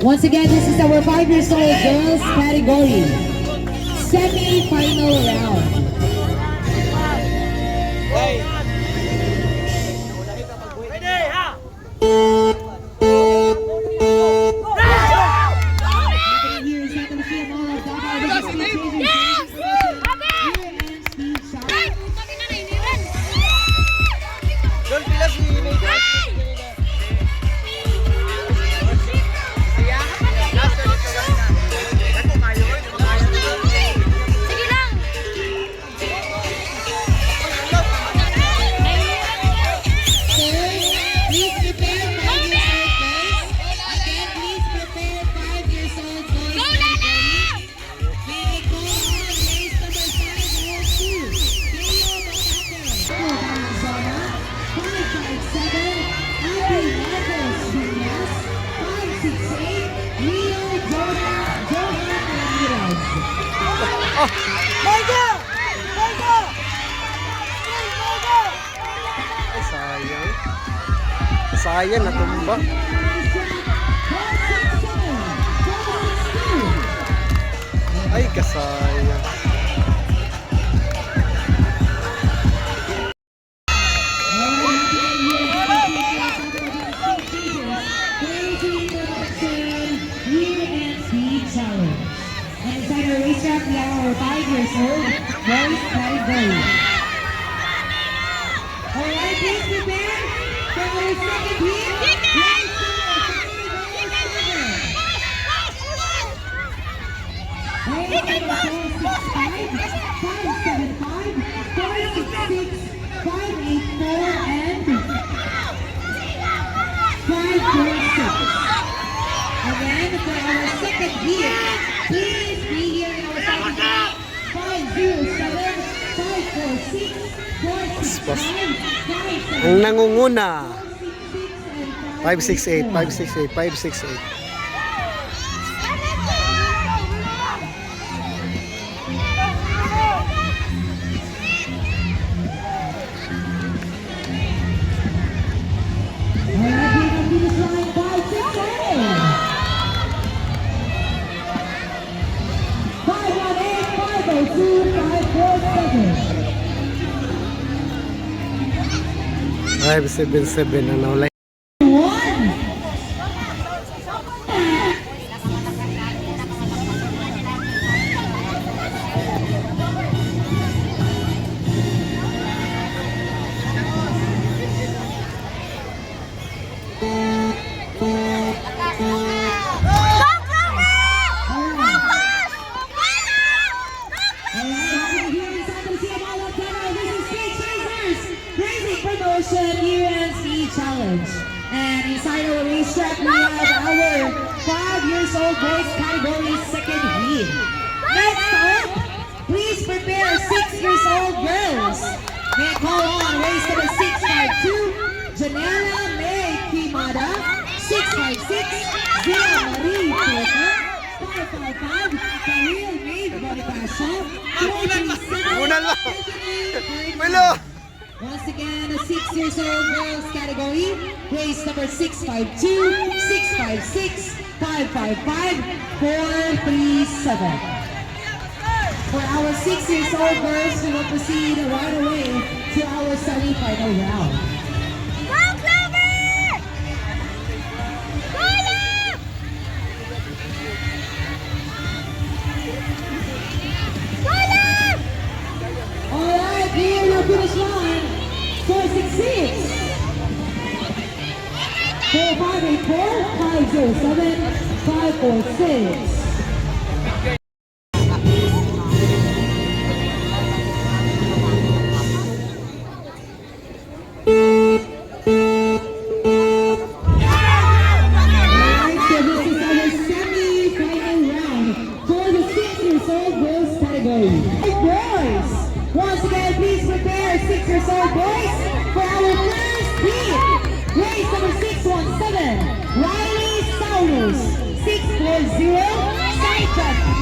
Once again, this is our 5 years old girls category. Semi-final round. Sayang natumba. Ay, kasayang. And inside our racetrack, we have our 5 years old boys category. Alright, please prepare for our second heat. Race number 465, 575, 466, 584, and 546. Again, for our second heat, please be here in our second heat. 507, 546, 465, 575. Ang nangunguna. 568, 568, 568. Five, 7, ano, like. UNC Challenge. And inside our racetrack, we have our 5 years old boys category second heat. Next up, please prepare 6 years old girls. May call on race number 652, Janela May Kimada, 656, Zia Marie Porter, 555, Karil May Bonifacio, 437, once again, a 6 years old girls category, race number 652, 656, 555, 437. For our 6 years old girls, we will proceed right away to our semi-final round. Go, Clover! Alright, here the finish line. 466, 4584, 507, 546. Once again, please prepare 6 years old boys for our first heat. Race number 617, Riley Saulus, 640, sidetrack